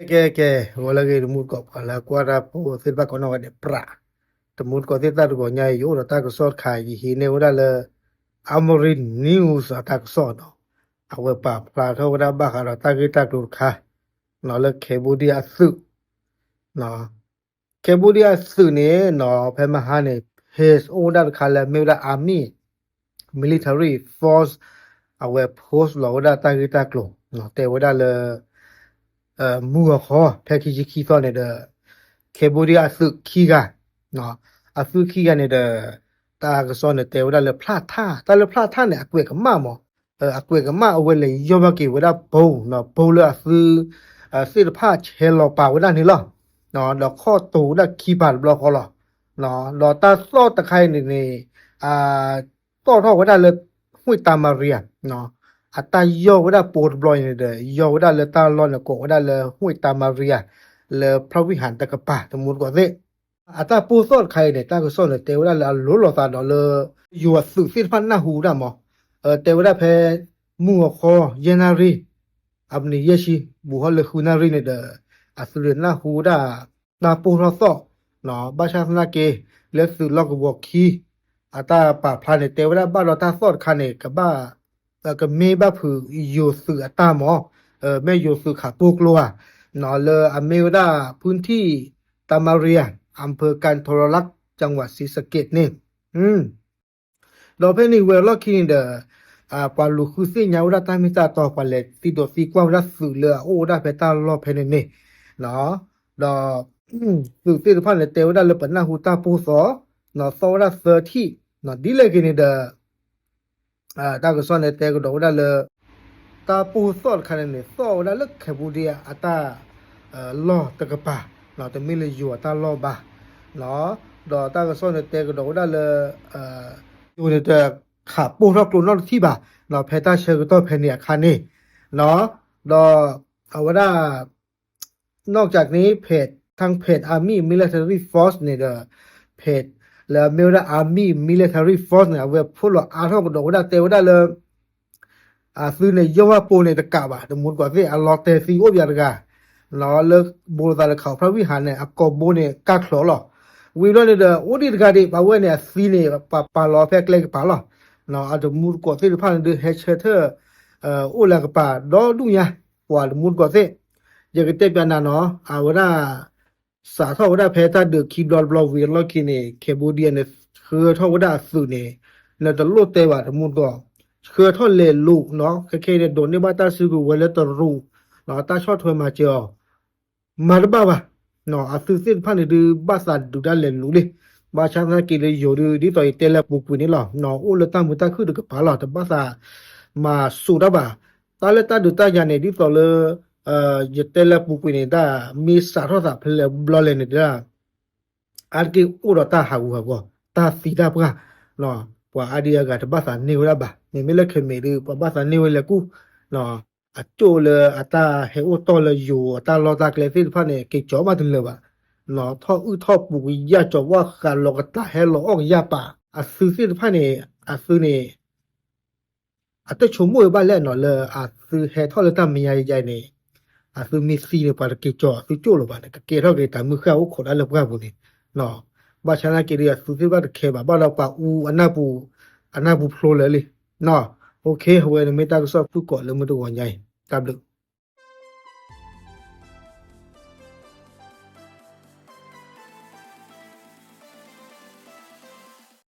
que wala que mut ko ala kwara po silba kono de pra to mut ko te ta ko nyai yo ta ko sot khai hi ne wala le amorin news ta ko sot no awe pa pra tho wala ba kha ta ki ta ko kha no le Cambodia สึno Cambodia สึne no phe ma ha ne his order kha le mila army military force awe post lo wala ta ki ta ko no te wala le mu kho phe ki ki so ne de Cambodia สึki ga no အဖူခိကနေတာကစောနေတေဝဒလေဖလာတာလေဖလာတာနေအကွေကမမောအကွေကမအဝဲလေယောဘကေဝဒဘုံနော်ဘုံလေအဖူစေတဖာချဲလောပါဝဒနေလောနော်တော့ခော့တူဒခိပါဘလောခောလောနော်တော့တာစောတခိုင်နေတော့ထောဝဒလေဝိတမရီယာနော်အတယောဝဒပို့ဘလောနေတယ်ယောဝဒလေတာလောနေကိုဝဒလေဝိတမရီယာလေပရဝိဟန်တကပါတမှုကောစေata pusot khai ne ta ko so ne te wala la lo lo ta do le yu su fit phan na hu da mo te wala phe mu kho yanari abni yeshi bu ho le khunari ne da asure na hu da na pu ro so no ba sha na ke le su lo ko bo khi ata pa phla ne te wala ba lo ta sot kha ne ka ba ka me ba phu yu su ata mo me yu su kha pu klo a no le a me da phun thi tamariaอำเภอกันทรลักษณ์จังหวัดศรีสะเกษนี่ดอเพนี่เวลอคินเดปาลูคุซิญาวดาตามิตาตอปาเลติโดซีกวามรัสสุเลโอดาเพตาลอเพนนี่เนาะดอสุติพันเลเตวดาเลปนาหูตาปูสอเนาะโซดาเซอร์ที่เนาะดิเลกินเดตากซอนเลเตกดอดาเลตาปูสอดคันนี่โซดาเลแคบูเดียอะตาลอตะกะปาเนาะตะมิเลยูอะตาลอบาเนาะดอตาก็ซ้อนเตก็ดอดาเลอยู่ในแต่ขาปูรอบตัวนอกที่บ่าเนาะเพตาเชก็ต้องเพเนี่ยคันนี้เนาะดอเอาว่านอกจากนี้เพจทางเพจ Army Military Force เนี่ยเพจแล้ว Army Military Force เนี่ยเว็บพูดว่าอาทอกดอดาเตวดาเลยซื้อในยว่าปูในตะกะบ่าสมมุติว่าสิอัลลอฮ์เตซีโอบยาตะกะเนาะเลิกโบราณเขาพระวิหารเนี่ยอักกอโบเนี่ยกักหลอหรอวีรเนี่ยโอดิกาดิปาเวเนี่ยซีเนี่ยปาลอแพกเล็กปาหรอเนาะอะดมูกอซิพันเดเฮเชเทอร์โอลักปาดอดุญะกว่ามูกอซิยกเตปยานาเนาะอาวราสาทอวดาเพตาเดคีดอลบลอวีลอกิเนี่ยเคโบเดียเนี่ยคือทอวดาสุเนี่ยเนี่ยตะโลเตว่ามูกอคือทอเลลูเนาะเคเนี่ยโดนเนี่ยบาตาซึกุเวเลตรูเนาะตาชอถวยมาเจอมาดบ้าเนาะอาซื้อพันธุ์ดูบาษาดูได้เลยรู้เลยบาชานะกิเลอยู่ดูดิต่อยเตลปุกนี่หรอเนาะโอเลตัมมุตาคือกับปาหลอดบาษามาสูดบ่าตาเลตาดูตายาเนี่ยดิต่อเลยยเตลปุกนี่ตามีสารสารเพลบลอเลนี่ดาอาร์กิอุรตาหาก็ตาสีดาปะเนาะว่าอาดียากาบาษานิวละบ่านี่ไม่เลิกเคมีดูบาษานิวเลยกูเนาะอะโจเลอะตาเฮโอตอเลอยู่อะตาลอตาเคลฟิพันเนี่ยเกจอมาถึงเลยว่ะเนาะทอทอปุกยาจอว่าคาลอกตาเฮลออกยาปาอะซื้อฟิพันเนี่ยอะซื้อเนี่ยอะตะชมวยบ้านแลเนาะเลอะซื้อเฮทอเลตามียายเนี่ยอะซื้อมีซีเนี่ยปาเกจอซื้อโจลบ่าเนี่ยเกทอเกตามือข้าวขอได้ลบกะบุนี่เนาะบาชนะเกเรียซื้อฟิบ้านเคบ่าบ้านเราปาอูอนาปูโฟลเลยเนาะโอเคเฮเวเมตาก็ซอฟุกอเลยมาดูวันใหญ่กับ